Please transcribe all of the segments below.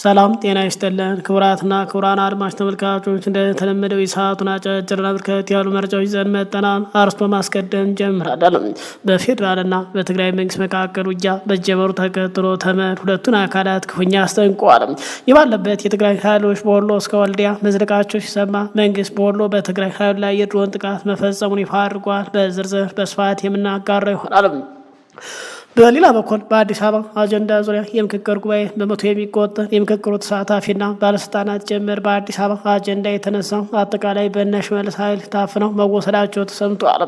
ሰላም ጤና ይስጥልን ክቡራትና ክቡራን አድማጭ ተመልካቾች እንደተለመደው የሰዓቱን አጫጭርና በርከት ያሉ መረጃዎች ይዘን መጥተናል። አርስቶ በማስቀደም ጀምራለን። በፌዴራልና በትግራይ መንግስት መካከል ውጊያ መጀመሩ ተከትሎ ተመድ ሁለቱን አካላት ክፉኛ አስጠንቀዋል። የባለበት የትግራይ ኃይሎች በወሎ እስከ ወልዲያ መዝለቃቸው ሲሰማ መንግስት በወሎ በትግራይ ኃይል ላይ የድሮን ጥቃት መፈጸሙን ይፋ አድርጓል። በዝርዝር በስፋት የምናጋራ ይሆናል። በሌላ በኩል በአዲስ አበባ አጀንዳ ዙሪያ የምክክር ጉባኤ በመቶ የሚቆጠር የምክክሩ ተሳታፊና ባለስልጣናት ጭምር በአዲስ አበባ አጀንዳ የተነሳው አጠቃላይ በእነ ሽመልስ ኃይል ታፍነው መወሰዳቸው ተሰምተዋል።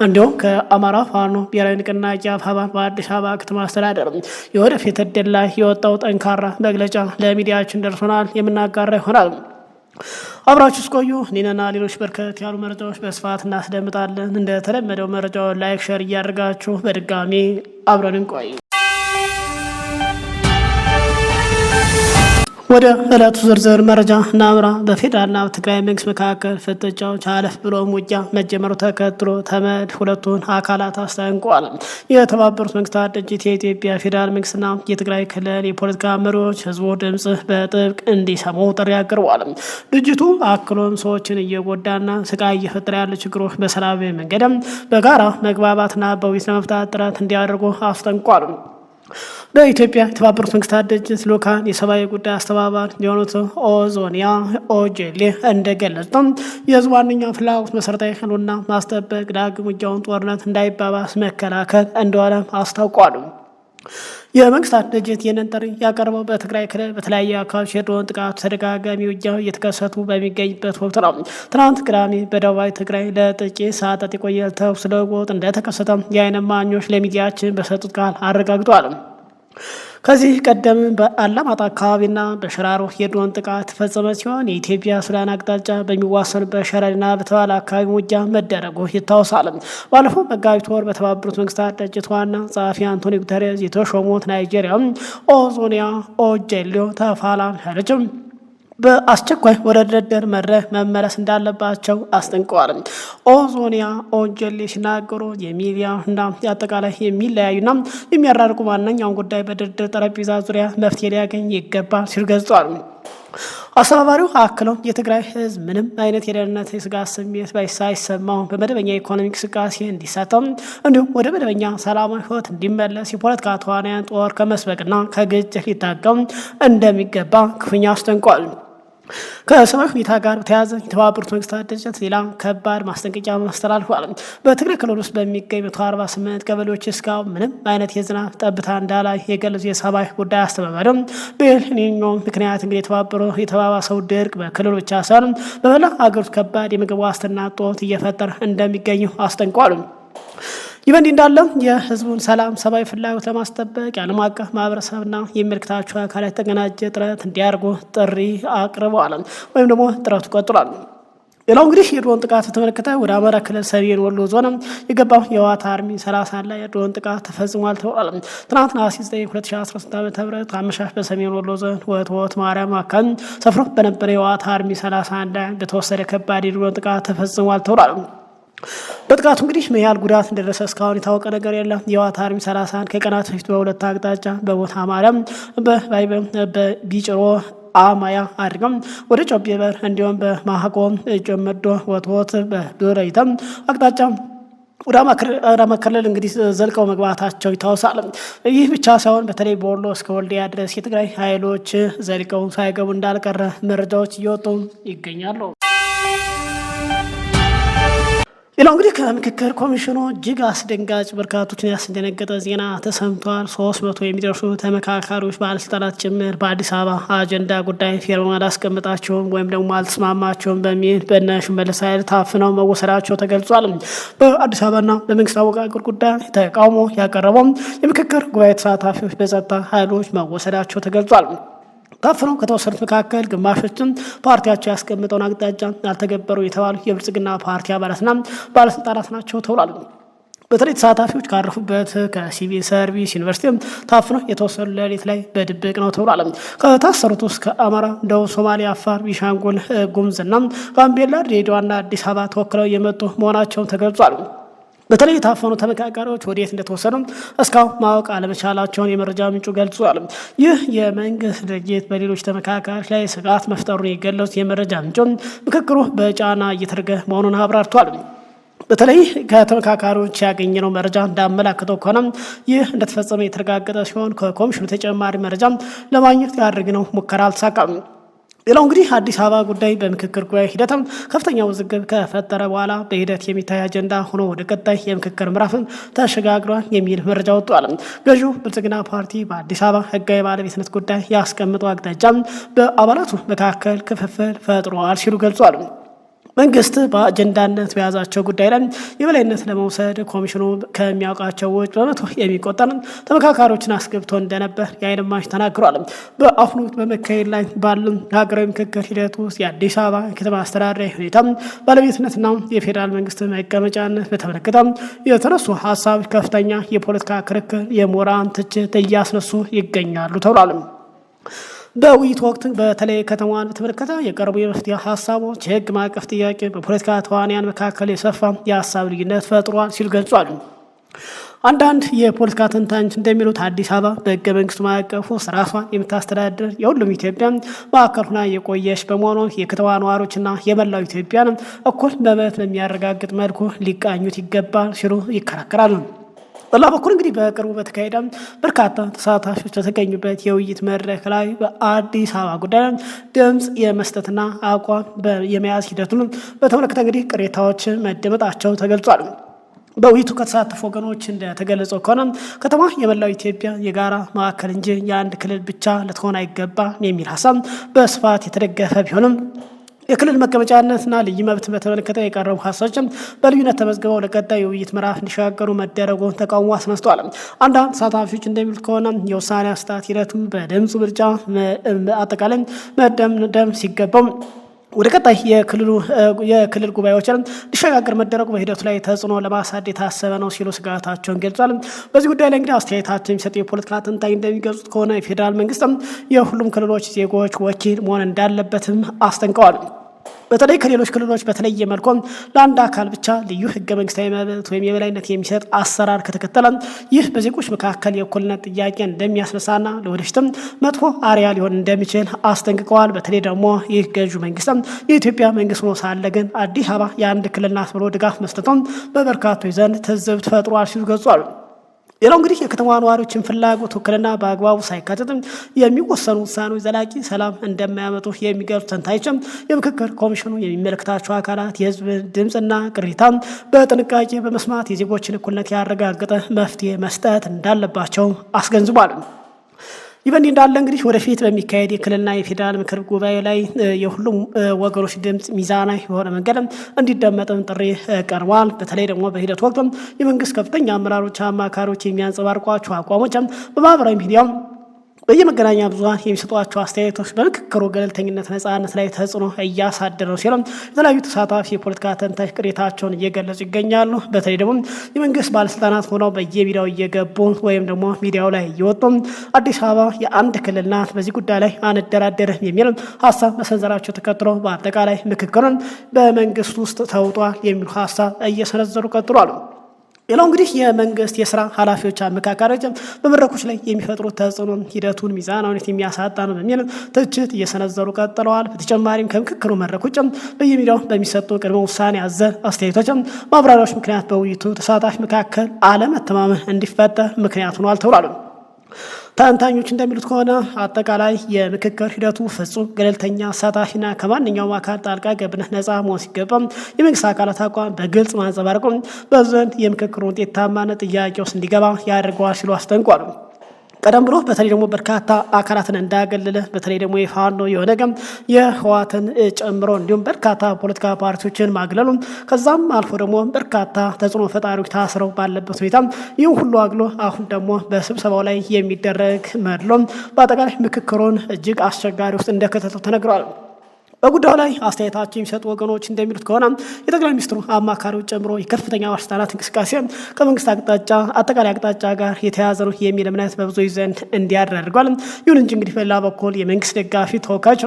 እንዲሁም ከአማራ ፋኖ ብሔራዊ ንቅናቄ አፋሕድ በአዲስ አበባ ከተማ አስተዳደር የወደፊት ዕድል ላይ የወጣው ጠንካራ መግለጫ ለሚዲያችን ደርሶናል፣ የምናጋራ ይሆናል። አብራችሁ እስቆዩ። እኔና ሌሎች በርከት ያሉ መረጃዎች በስፋት እናስደምጣለን። እንደተለመደው መረጃውን ላይክ፣ ሼር እያደረጋችሁ በድጋሚ አብረን እንቆይ። ወደ ዕለቱ ዝርዝር መረጃ እናምራ። በፌዴራልና በትግራይ መንግስት መካከል ፍጥጫዎች አለፍ ብሎም ውጊያ መጀመሩ ተከትሎ ተመድ ሁለቱን አካላት አስጠንቅቋል። የተባበሩት መንግስታት ድርጅት የኢትዮጵያ ፌዴራል መንግስትና የትግራይ ክልል የፖለቲካ መሪዎች ህዝቡ ድምጽ በጥብቅ እንዲሰሙ ጥሪ አቅርበዋል። ድርጅቱ አክሎም ሰዎችን እየጎዳና ስቃይ እየፈጠረ ያሉ ችግሮች በሰላማዊ መንገድ በጋራ መግባባትና በውይይት ለመፍታት ጥረት እንዲያደርጉ አስጠንቅቋል። በኢትዮጵያ የተባበሩት መንግስታት ድርጅት ልኡካን የሰብአዊ ጉዳይ አስተባባሪ የሆኑት ኦዞኒያ ኦጄሌ እንደገለጹት የህዝቡ ዋነኛ ፍላጎት መሰረታዊ ህልውና ማስጠበቅ፣ ዳግም ውጊያውን ጦርነት እንዳይባባስ መከላከል እንደሆነ አስታውቋል። የመንግስታት ድርጅት ይህንን ጥሪ ያቀረበው በትግራይ ክልል በተለያዩ አካባቢዎች የድሮን ጥቃቱ ተደጋጋሚ ውጊያ እየተከሰቱ በሚገኝበት ወቅት ነው። ትናንት ቅዳሜ በደቡባዊ ትግራይ ለጥቂት ሰዓታት የቆየ ተኩስ ልውውጥ እንደተከሰተ የዓይን እማኞች ለሚዲያችን በሰጡት ቃል አረጋግጠዋል። ከዚህ ቀደም በአላማጣ አካባቢና በሽራሮ የድሮን ጥቃት ተፈጸመ ሲሆን የኢትዮጵያ ሱዳን አቅጣጫ በሚዋሰንበት ሸረሪና በተባለ አካባቢ ውጊያ መደረጉ ይታወሳል። ባለፈው መጋቢት ወር በተባበሩት መንግስታት ድርጅት ዋና ጸሐፊ አንቶኒዮ ጉተሬዝ የተሾሙት ናይጄሪያ ኦዞኒያ ኦጄሌ ተፋላሚ ኃይሎች በአስቸኳይ ወደ ድርድር መድረክ መመለስ እንዳለባቸው አስጠንቀዋል። ኦዞኒያ ኦጄሌ ሲናገሩ የሚዲያ እና አጠቃላይ የሚለያዩና የሚያራርቁ ማንኛውም ጉዳይ በድርድር ጠረጴዛ ዙሪያ መፍትሄ ሊያገኝ ይገባል ሲሉ ገልጸዋል። አስተባባሪው አክለው የትግራይ ህዝብ ምንም አይነት የደህንነት የስጋት ስሜት ሳይሰማው በመደበኛ የኢኮኖሚ እንቅስቃሴ እንዲሳተፍ እንዲሁም ወደ መደበኛ ሰላማዊ ህይወት እንዲመለስ የፖለቲካ ተዋናያን ጦር ከመስበቅና ከግጭት ሊታቀም እንደሚገባ ክፉኛ አስጠንቋል። ከሰማይ ሁኔታ ጋር በተያያዘ የተባበሩት መንግስታት ድርጅት ሌላ ከባድ ማስጠንቀቂያ አስተላልፏል። በትግራይ ክልል ውስጥ በሚገኝ 148 ቀበሌዎች እስካሁን ምንም አይነት የዝናብ ጠብታ እንዳላይ የገለጹ የሰብአዊ ጉዳይ አስተባባሪ በኤልኒኞ ምክንያት የተባባሰው ድርቅ በክልሉ ብቻ ሳይሆን በመላ ሀገሪቱ ከባድ የምግብ ዋስትና እጦት እየፈጠረ እንደሚገኙ አስጠንቅቋል። ይህ በእንዲህ እንዳለ የህዝቡን ሰላም ሰብአዊ ፍላጎት ለማስጠበቅ የዓለም አቀፍ ማህበረሰብና የሚመለከታቸው አካላት የተቀናጀ ጥረት እንዲያደርጉ ጥሪ አቅርበዋል ወይም ደግሞ ጥረቱ ቀጥሏል። ሌላው እንግዲህ የድሮን ጥቃት ተመለከተ ወደ አማራ ክልል ሰሜን ወሎ ዞን የገባው የህወሓት አርሚ 30 ላይ የድሮን ጥቃት ተፈጽሟል ተብሏል። ትናንት ነሐሴ 9 2013 ዓ.ም አመሻሽ በሰሜን ወሎ ዞን ወትወት ማርያም አካባቢ ሰፍሮ በነበረ የህወሓት አርሚ 31 ላይ በተወሰደ ከባድ የድሮን ጥቃት ተፈጽሟል ተብሏል። በጥቃቱ እንግዲህ ምን ያህል ጉዳት እንደደረሰ እስካሁን የታወቀ ነገር የለም። የህወሓት አርሚ 31 ከቀናት በፊት በሁለት አቅጣጫ በቦታ ማርያም በቢጭሮ አማያ አድርገም ወደ ጮቤበር እንዲሁም በማህቆም ጨመዶ ወትወት በዶረይተም አቅጣጫ ወደ አማራ ክልል እንግዲህ ዘልቀው መግባታቸው ይታወሳል። ይህ ብቻ ሳይሆን በተለይ በወሎ እስከ ወልዲያ ድረስ የትግራይ ኃይሎች ዘልቀው ሳይገቡ እንዳልቀረ መረጃዎች እየወጡ ይገኛሉ። ሌላው እንግዲህ ከምክክር ኮሚሽኑ እጅግ አስደንጋጭ በርካቶችን ያስደነገጠ ዜና ተሰምቷል። 300 የሚደርሱ ተመካካሪዎች ባለስልጣናት ጭምር በአዲስ አበባ አጀንዳ ጉዳይ ፊርማ አላስቀምጣቸውም ወይም ደግሞ አልተስማማቸውም በሚል በእነ ሽመልስ ኃይል ታፍነው መወሰዳቸው ተገልጿል። በአዲስ አበባና በመንግስት አወቃቀር ጉዳይ ተቃውሞ ያቀረበው የምክክር ጉባኤ ተሳታፊዎች በጸጥታ ኃይሎች መወሰዳቸው ተገልጿል። ታፍነው ከተወሰኑት መካከል ግማሾችም ፓርቲያቸው ያስቀምጠውን አቅጣጫ ያልተገበሩ የተባሉ የብልጽግና ፓርቲ አባላትና ባለስልጣናት ናቸው ተብሏል። በተለይ ተሳታፊዎች ካረፉበት ከሲቪል ሰርቪስ ዩኒቨርሲቲ ታፍነው የተወሰኑ ሌሊት ላይ በድብቅ ነው ተብሏል። ከታሰሩት ውስጥ ከአማራ፣ ደቡብ ሶማሊያ፣ አፋር፣ ቤኒሻንጉል ጉሙዝና ጋምቤላ፣ ድሬዳዋና አዲስ አበባ ተወክለው የመጡ መሆናቸውን ተገልጿል። በተለይ የታፈኑ ተመካካሪዎች ወዴት እንደተወሰዱ እስካሁን ማወቅ አለመቻላቸውን የመረጃ ምንጩ ገልጿል። ይህ የመንግስት ድርጅት በሌሎች ተመካካሪዎች ላይ ስጋት መፍጠሩን የገለጹት የመረጃ ምንጩ ምክክሩ በጫና እየተደረገ መሆኑን አብራርቷል። በተለይ ከተመካካሪዎች ያገኘነው መረጃ እንዳመላከተው ከሆነ ይህ እንደተፈጸመ የተረጋገጠ ሲሆን ከኮሚሽኑ ተጨማሪ መረጃ ለማግኘት ያደረግነው ሙከራ አልተሳካም። ሌላው እንግዲህ አዲስ አበባ ጉዳይ በምክክር ጉባኤ ሂደትም ከፍተኛ ውዝግብ ከፈጠረ በኋላ በሂደት የሚታይ አጀንዳ ሆኖ ወደ ቀጣይ የምክክር ምዕራፍም ተሸጋግሯል የሚል መረጃ ወጥቷል። ገዢው ብልጽግና ፓርቲ በአዲስ አበባ ህጋዊ ባለቤትነት ጉዳይ ያስቀምጠው አቅጣጫ በአባላቱ መካከል ክፍፍል ፈጥሯል ሲሉ ገልጿል። መንግስት በአጀንዳነት በያዛቸው ጉዳይ ላይ የበላይነት ለመውሰድ ኮሚሽኑ ከሚያውቃቸው ውጭ በመቶ የሚቆጠር ተመካካሪዎችን አስገብቶ እንደነበር የዓይን እማኞች ተናግሯል። በአሁኑ በመካሄድ ላይ ባሉ ሀገራዊ ምክክር ሂደት ውስጥ የአዲስ አበባ ከተማ አስተዳደራዊ ሁኔታ ባለቤትነትና የፌዴራል መንግስት መቀመጫነት በተመለከተ የተነሱ ሀሳብ ከፍተኛ የፖለቲካ ክርክር፣ የሞራን ትችት እያስነሱ ይገኛሉ ተብሏል። በውይይት ወቅት በተለይ ከተማዋን በተመለከተ የቀረቡ የመፍትሄ ሀሳቦች የህግ ማዕቀፍ ጥያቄ በፖለቲካ ተዋንያን መካከል የሰፋ የሀሳብ ልዩነት ፈጥሯል ሲሉ ገልጿል። አንዳንድ የፖለቲካ ተንታኞች እንደሚሉት አዲስ አበባ በህገ መንግስቱ ማዕቀፍ ውስጥ ራሷን የምታስተዳድር የሁሉም ኢትዮጵያ ማዕከል ሆና የቆየች በመሆኑ የከተማ ነዋሪዎችና የመላው ኢትዮጵያን እኩል መብት በሚያረጋግጥ መልኩ ሊቃኙት ይገባል ሲሉ ይከራከራሉ። በላ በኩል እንግዲህ በቅርቡ በተካሄደ በርካታ ተሳታፊዎች በተገኙበት የውይይት መድረክ ላይ በአዲስ አበባ ጉዳይ ድምፅ የመስጠትና አቋም የመያዝ ሂደቱን በተመለከተ እንግዲህ ቅሬታዎች መደመጣቸው ተገልጿል። በውይይቱ ከተሳተፉ ወገኖች እንደተገለጸው ከሆነ ከተማ የመላው ኢትዮጵያ የጋራ ማዕከል እንጂ የአንድ ክልል ብቻ ልትሆን አይገባም የሚል ሀሳብ በስፋት የተደገፈ ቢሆንም የክልል መቀመጫነትና ልዩ መብት በተመለከተ የቀረቡ ሀሳቦችም በልዩነት ተመዝግበው ለቀጣይ የውይይት ምዕራፍ እንዲሻገሩ መደረጉን ተቃውሞ አስነስተዋል። አንዳንድ ተሳታፊዎች እንደሚሉት ከሆነ የውሳኔ አሰጣጥ ሂደቱ በድምፅ ብልጫ አጠቃላይ መደምደም ሲገባው ወደ ቀጣይ የክልል ጉባኤዎች እንዲሸጋገር መደረጉ በሂደቱ ላይ ተጽዕኖ ለማሳደር የታሰበ ነው ሲሉ ስጋታቸውን ገልጿል። በዚህ ጉዳይ ላይ እንግዲህ አስተያየታቸው የሚሰጡ የፖለቲካ ተንታኝ እንደሚገልጹት ከሆነ የፌዴራል መንግስትም የሁሉም ክልሎች ዜጎች ወኪል መሆን እንዳለበትም አስጠንቀዋል። በተለይ ከሌሎች ክልሎች በተለየ መልኩ ለአንድ አካል ብቻ ልዩ ህገ መንግስታዊ መብት ወይም የበላይነት የሚሰጥ አሰራር ከተከተለ ይህ በዜጎች መካከል የእኩልነት ጥያቄ እንደሚያስነሳና ለወደፊትም መጥፎ አርያ ሊሆን እንደሚችል አስጠንቅቀዋል። በተለይ ደግሞ ይህ ገዢው መንግስት የኢትዮጵያ መንግስት ሆኖ ሳለ ግን አዲስ አበባ የአንድ ክልል ናት ብሎ ድጋፍ መስጠቱን በበርካቶች ዘንድ ትዝብት ፈጥሯል ሲሉ ገልጿል። ሌላው እንግዲህ የከተማ ነዋሪዎችን ፍላጎት ውክልና በአግባቡ ሳይካተትም የሚወሰኑ ውሳኔዎች ዘላቂ ሰላም እንደማያመጡ የሚገልጹ ተንታኞችም የምክክር ኮሚሽኑ የሚመለከታቸው አካላት የህዝብ ድምፅና ቅሬታ በጥንቃቄ በመስማት የዜጎችን እኩልነት ያረጋገጠ መፍትሄ መስጠት እንዳለባቸው አስገንዝቧል። ይህ በእንዲህ እንዳለ እንግዲህ ወደፊት በሚካሄድ የክልልና የፌዴራል ምክር ጉባኤ ላይ የሁሉም ወገኖች ድምፅ ሚዛናዊ የሆነ መንገድ እንዲደመጥም ጥሪ ቀርቧል። በተለይ ደግሞ በሂደት ወቅትም የመንግስት ከፍተኛ አመራሮች፣ አማካሪዎች የሚያንጸባርቋቸው አቋሞች በማህበራዊ ሚዲያ በየመገናኛ ብዙሃን የሚሰጧቸው አስተያየቶች በምክክሩ ገለልተኝነት፣ ነጻነት ላይ ተጽዕኖ እያሳደረ ነው ሲሉም የተለያዩ ተሳታፊ የፖለቲካ ተንታኞች ቅሬታቸውን እየገለጹ ይገኛሉ። በተለይ ደግሞ የመንግስት ባለስልጣናት ሆነው በየሚዲያው እየገቡ ወይም ደግሞ ሚዲያው ላይ እየወጡ አዲስ አበባ የአንድ ክልል ናት፣ በዚህ ጉዳይ ላይ አንደራደርም የሚል ሀሳብ መሰንዘራቸው ተከትሎ በአጠቃላይ ምክክሩን በመንግስት ውስጥ ተውጧል የሚሉ ሀሳብ እየሰነዘሩ ቀጥሏል። ሌላው እንግዲህ የመንግስት የስራ ኃላፊዎች አመካካሪዎች በመድረኮች ላይ የሚፈጥሩት ተጽዕኖ ሂደቱን ሚዛናዊነት የሚያሳጣ ነው በሚል ትችት እየሰነዘሩ ቀጥለዋል። በተጨማሪም ከምክክሩ መድረኮች በየሚዲያው በሚሰጡ ቅድመ ውሳኔ አዘል አስተያየቶች ማብራሪያዎች ምክንያት በውይይቱ ተሳታፊ መካከል አለመተማመን እንዲፈጠር ምክንያት ሆኗል ተብሏል። ተንታኞች እንደሚሉት ከሆነ አጠቃላይ የምክክር ሂደቱ ፍጹም ገለልተኛ፣ አሳታፊና ከማንኛውም አካል ጣልቃ ገብነት ነፃ መሆን ሲገባ የመንግስት አካላት አቋም በግልጽ ማንጸባረቁ በዘንድ የምክክሩ ውጤታማነት ጥያቄ ውስጥ እንዲገባ ያደርገዋል ሲሉ አስጠንቋል። ቀደም ብሎ በተለይ ደግሞ በርካታ አካላትን እንዳገለለ በተለይ ደግሞ የፋኖ የሆነገም የህዋትን ጨምሮ እንዲሁም በርካታ ፖለቲካ ፓርቲዎችን ማግለሉ ከዛም አልፎ ደግሞ በርካታ ተጽዕኖ ፈጣሪዎች ታስረው ባለበት ሁኔታ ይህም ሁሉ አግሎ አሁን ደግሞ በስብሰባው ላይ የሚደረግ መድሎ በአጠቃላይ ምክክሩን እጅግ አስቸጋሪ ውስጥ እንደከተተው ተነግሯል። በጉዳዩ ላይ አስተያየታቸው የሚሰጡ ወገኖች እንደሚሉት ከሆነ የጠቅላይ ሚኒስትሩ አማካሪዎች ጨምሮ የከፍተኛ ባለስልጣናት እንቅስቃሴ ከመንግስት አጠቃላይ አቅጣጫ ጋር የተያያዘ ነው የሚል እምነት በብዙዎች ዘንድ እንዲያደር አድርጓል። ይሁን እንጂ እንግዲህ በሌላ በኩል የመንግስት ደጋፊ ተወካዮች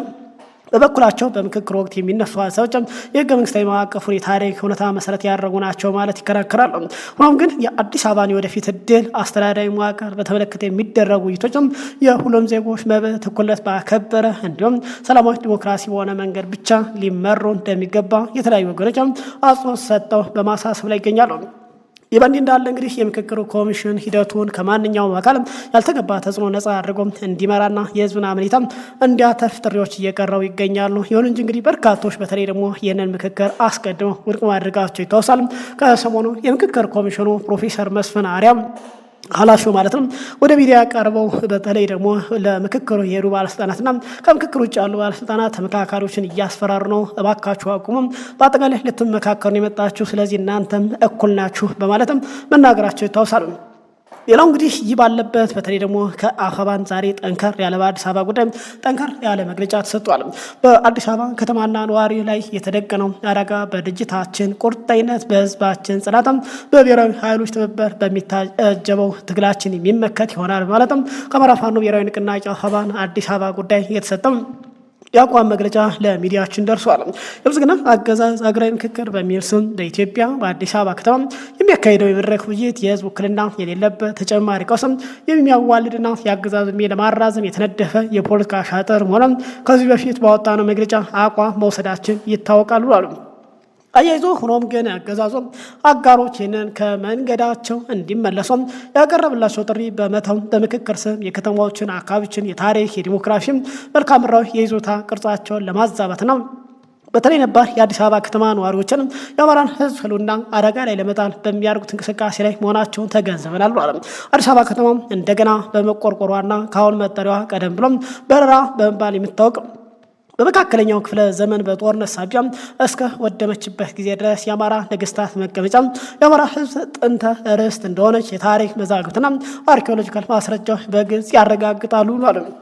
በበኩላቸው በምክክር ወቅት የሚነሱ ሀሳቦች የህገ መንግስታዊ ማዕቀፉን የታሪክ እውነታ መሰረት ያደረጉ ናቸው ማለት ይከራከራሉ። ሆኖም ግን የአዲስ አበባን የወደፊት እድል አስተዳዳሪ መዋቅር በተመለከተ የሚደረጉ ውይይቶችም የሁሉም ዜጎች መብት እኩልነት ባከበረ እንዲሁም ሰላማዊ ዲሞክራሲ በሆነ መንገድ ብቻ ሊመሩ እንደሚገባ የተለያዩ ወገኖች አጽንኦት ሰጥተው በማሳሰብ ላይ ይገኛሉ። ይህ በእንዲህ እንዳለ እንግዲህ የምክክሩ ኮሚሽን ሂደቱን ከማንኛውም አካል ያልተገባ ተጽዕኖ ነጻ አድርጎ እንዲመራና የህዝብን አመኔታ እንዲያተርፍ ጥሪዎች እየቀረቡ ይገኛሉ። ይሁን እንጂ እንግዲህ በርካቶች በተለይ ደግሞ ይህንን ምክክር አስቀድመው ውድቅ ማድረጋቸው ይታወሳል። ከሰሞኑ የምክክር ኮሚሽኑ ፕሮፌሰር መስፍን አርአያ ኃላፊው ማለት ነው ወደ ሚዲያ ቀርበው በተለይ ደግሞ ለምክክሩ የሄዱ ባለስልጣናትና ከምክክሩ ውጭ ያሉ ባለስልጣናት ተመካካሪዎችን እያስፈራሩ ነው፣ እባካችሁ አቁሙም፣ በአጠቃላይ ልትመካከሩ የመጣችሁ ስለዚህ እናንተም እኩል ናችሁ በማለትም መናገራቸው ይታወሳል። ሌላው እንግዲህ ይህ ባለበት በተለይ ደግሞ ከአፋባን ዛሬ ጠንከር ያለ በአዲስ አበባ ጉዳይ ጠንከር ያለ መግለጫ ተሰጥቷል። በአዲስ አበባ ከተማና ነዋሪ ላይ የተደቀነው አደጋ በድርጅታችን ቁርጠኝነት፣ በህዝባችን ጽናትም፣ በብሔራዊ ኃይሎች ትብብር በሚታጀበው ትግላችን የሚመከት ይሆናል ማለትም ከአማራ ፋኖ ብሔራዊ ንቅናቄ አፋባን አዲስ አበባ ጉዳይ የተሰጠው የአቋም መግለጫ ለሚዲያችን ደርሷል። የብልጽግና አገዛዝ ሀገራዊ ምክክር በሚል ስም በኢትዮጵያ በአዲስ አበባ ከተማ የሚያካሄደው የመድረክ ውይይት የህዝብ ውክልና የሌለበት ተጨማሪ ቀውስም የሚያዋልድና የአገዛዝ ዕድሜ ለማራዘም የተነደፈ የፖለቲካ ሻጥር መሆኑን ከዚህ በፊት ባወጣነው መግለጫ አቋም መውሰዳችን ይታወቃል ብሏል። አያይዞ ሆኖም ግን አገዛዞ አጋሮች ይህንን ከመንገዳቸው እንዲመለሱም ያቀረብላቸው ጥሪ በመተው በምክክር ስም የከተማዎችን አካባቢዎችን የታሪክ የዲሞክራሲ መልክዓ ምድራዊ የይዞታ ቅርጻቸውን ለማዛባት ነው። በተለይ ነባር የአዲስ አበባ ከተማ ነዋሪዎችን የአማራን ህዝብ ህልውና አደጋ ላይ ለመጣል በሚያደርጉት እንቅስቃሴ ላይ መሆናቸውን ተገንዝበናል አለ። አዲስ አበባ ከተማ እንደገና በመቆርቆሯና ከአሁን መጠሪያዋ ቀደም ብሎም በረራ በመባል የምታወቅ በመካከለኛው ክፍለ ዘመን በጦርነት ሳቢያ እስከ ወደመችበት ጊዜ ድረስ የአማራ ነገስታት መቀመጫ የአማራ ህዝብ ጥንተ ርስት እንደሆነች የታሪክ መዛግብትና አርኪኦሎጂካል ማስረጃዎች በግልጽ ያረጋግጣሉ ማለት ነው።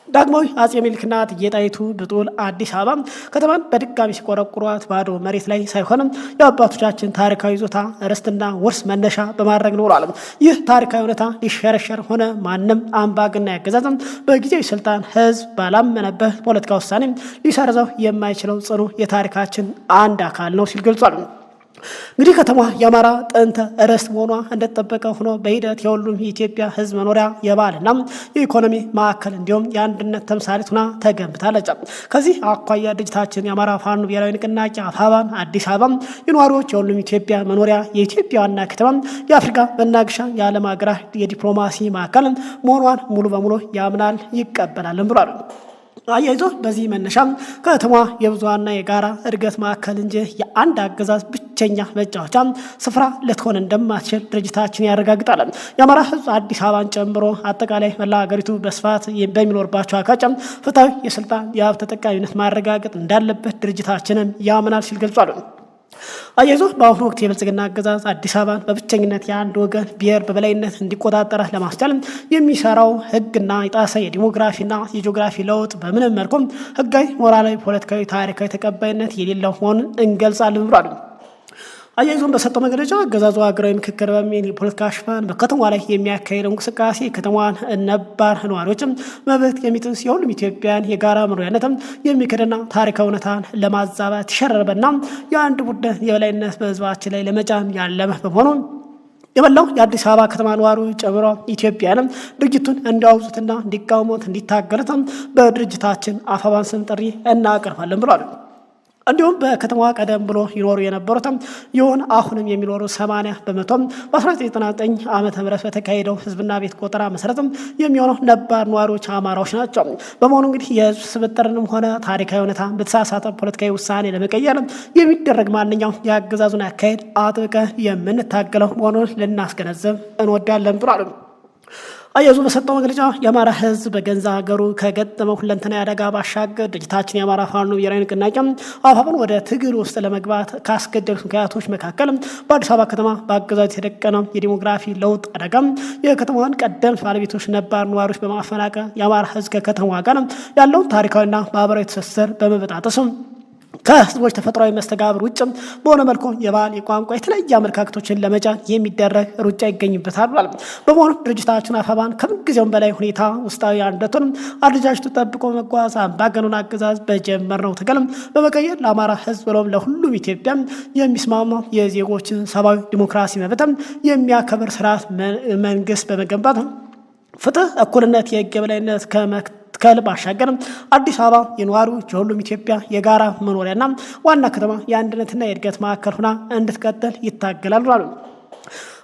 ዳግማዊ አጼ ምኒልክና እቴጌ ጣይቱ ብጡል አዲስ አበባ ከተማን በድጋሚ ሲቆረቁሯት ባዶ መሬት ላይ ሳይሆንም የአባቶቻችን ታሪካዊ ይዞታ ርስትና ውርስ መነሻ በማድረግ ኖሯል። ይህ ታሪካዊ እውነታ ሊሸረሸር ሆነ ማንም አምባገነን አገዛዝም በጊዜያዊ ስልጣን ህዝብ ባላመነበት ፖለቲካ ውሳኔ ሊሰርዘው የማይችለው ጽኑ የታሪካችን አንድ አካል ነው ሲል ገልጿል። እንግዲህ ከተማ የአማራ ጥንተ ርስት መሆኗ እንደተጠበቀ ሆኖ በሂደት የሁሉም የኢትዮጵያ ህዝብ መኖሪያ የባህልና የኢኮኖሚ ማዕከል እንዲሁም የአንድነት ተምሳሌት ሆና ተገንብታለች። ከዚህ አኳያ ድርጅታችን የአማራ ፋኖ ብሔራዊ ንቅናቄ አፋባን አዲስ አበባ የነዋሪዎች የሁሉም ኢትዮጵያ መኖሪያ የኢትዮጵያ ዋና ከተማ የአፍሪካ መናገሻ የዓለም ሀገራት የዲፕሎማሲ ማዕከል መሆኗን ሙሉ በሙሉ ያምናል ይቀበላልን ብሏል። አያይዞ በዚህ መነሻ ከተማ የብዙሃንና የጋራ እድገት ማዕከል እንጂ የአንድ አገዛዝ ብቸኛ መጫወቻ ስፍራ ልትሆን እንደማትችል ድርጅታችን ያረጋግጣል። የአማራ ህዝብ አዲስ አበባን ጨምሮ አጠቃላይ መላ ሀገሪቱ በስፋት በሚኖርባቸው አካባቢዎች ፍትሐዊ የስልጣን የሀብት ተጠቃሚነት ማረጋገጥ እንዳለበት ድርጅታችንም ያምናል ሲል ገልጿል። አያይዞ በአሁኑ ወቅት የብልጽግና አገዛዝ አዲስ አበባን በብቸኝነት የአንድ ወገን ብሔር በበላይነት እንዲቆጣጠራት ለማስቻል የሚሰራው ህግና የጣሰ የዲሞግራፊና የጂኦግራፊ ለውጥ በምንም መልኩም ህጋዊ፣ ሞራላዊ፣ ፖለቲካዊ፣ ታሪካዊ ተቀባይነት የሌለው መሆኑን እንገልጻለን ብሏል። አያይዞም በሰጠው መግለጫ አገዛዙ ሀገራዊ ምክክር በሚል የፖለቲካ ሽፋን በከተማ ላይ የሚያካሄደው እንቅስቃሴ ከተማዋን ነባር ነዋሪዎችም መብት የሚጥስ የሁሉም ኢትዮጵያን የጋራ መኖሪያነትም የሚክድና ታሪካዊ እውነታን ለማዛባት የሸረበና የአንድ ቡድን የበላይነት በህዝባችን ላይ ለመጫን ያለመ በመሆኑ የመላው የአዲስ አበባ ከተማ ነዋሪዎች ጨምሮ ኢትዮጵያንም ድርጊቱን እንዲያወግዙትና እንዲቃወሙት እንዲታገሉትም በድርጅታችን አፋባን ስም ጥሪ እናቀርባለን ብሏል። እንዲሁም በከተማዋ ቀደም ብሎ ይኖሩ የነበሩትም ይሁን አሁንም የሚኖሩ 80% በ1999 ዓመተ ምህረት በተካሄደው ህዝብና ቤት ቆጠራ መሰረትም የሚሆነው ነባር ነዋሪዎች አማራዎች ናቸው። በመሆኑ እንግዲህ የህዝብ ስብጥርንም ሆነ ታሪካዊ እውነታ በተሳሳተ ፖለቲካዊ ውሳኔ ለመቀየር የሚደረግ ማንኛውም የአገዛዙን አካሄድ አጥብቀን የምንታገለው መሆኑን ልናስገነዘብ እንወዳለን ብሏል። አያይዞ በሰጠው መግለጫ የአማራ ህዝብ በገንዛ ሀገሩ ከገጠመው ሁለንተናዊ አደጋ ባሻገር ድርጅታችን የአማራ ፋኖ ብሔራዊ ንቅናቄ አፋብን ወደ ትግል ውስጥ ለመግባት ካስገደዱት ምክንያቶች መካከል በአዲስ አበባ ከተማ በአገዛዙ የተደቀነው የዲሞግራፊ ለውጥ አደጋ፣ የከተማዋን ቀደምት ባለቤቶች ነባር ነዋሪዎች በማፈናቀል የአማራ ህዝብ ከከተማዋ ጋር ያለውን ታሪካዊና ማህበራዊ ትስስር በመበጣጠሱ ከህዝቦች ተፈጥሯዊ መስተጋብር ውጭም በሆነ መልኩ የባህል የቋንቋ የተለያዩ አመለካከቶችን ለመጫን የሚደረግ ሩጫ ይገኝበታል ብሏል። በመሆኑም ድርጅታችን አፋባን ከምንጊዜውም በላይ ሁኔታ ውስጣዊ አንድነቱን አደረጃጀቱ ጠብቆ መጓዝ አምባገነኑን አገዛዝ በጀመርነው ትግልም በመቀየር ለአማራ ህዝብ ብሎም ለሁሉም ኢትዮጵያ የሚስማማው የዜጎችን ሰብአዊ ዲሞክራሲ መብትም የሚያከብር ስርዓት መንግስት በመገንባት ፍትህ፣ እኩልነት፣ የህግ የበላይነት ከልብ አሻገር አዲስ አበባ የነዋሪዎች የሁሉም ኢትዮጵያ የጋራ መኖሪያና ዋና ከተማ የአንድነትና የእድገት ማዕከል ሆና እንድትቀጥል ይታገላሉ አሉ።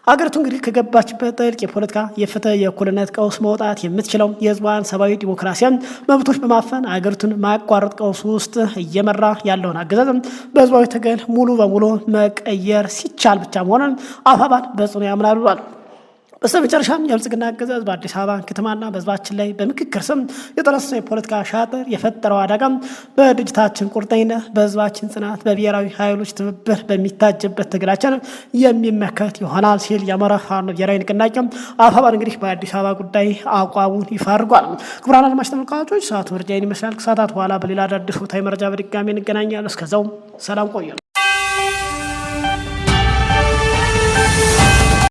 ሀገሪቱ እንግዲህ ከገባችበት ጥልቅ የፖለቲካ የፍትህ የእኩልነት ቀውስ መውጣት የምትችለው የህዝቧን ሰብአዊ ዲሞክራሲያን መብቶች በማፈን ሀገሪቱን ማቋረጥ ቀውስ ውስጥ እየመራ ያለውን አገዛዝ በህዝባዊ ትግል ሙሉ በሙሉ መቀየር ሲቻል ብቻ መሆኑን አፋባን በጽኑ ያምናሉ አሉ። በስተመጨረሻም የብልጽግና አገዛዝ በአዲስ አበባ ከተማና በህዝባችን ላይ በምክክር ስም የጠነሰሰው የፖለቲካ ሻጥር የፈጠረው አደጋ በድርጅታችን ቁርጠኝነት፣ በህዝባችን ጽናት፣ በብሔራዊ ኃይሎች ትብብር በሚታጅበት ትግላችን የሚመከት ይሆናል ሲል የአማራ ፋኖ ብሔራዊ ንቅናቄ አፋባን እንግዲህ በአዲስ አበባ ጉዳይ አቋሙን ይፋ አድርጓል። ክቡራን አድማጭ ተመልካቾች ሰዓቱ መረጃ ይመስላል። ከሰዓታት በኋላ በሌላ አዳዲስ ወቅታዊ መረጃ በድጋሚ እንገናኛለን። እስከዛው ሰላም ቆዩ።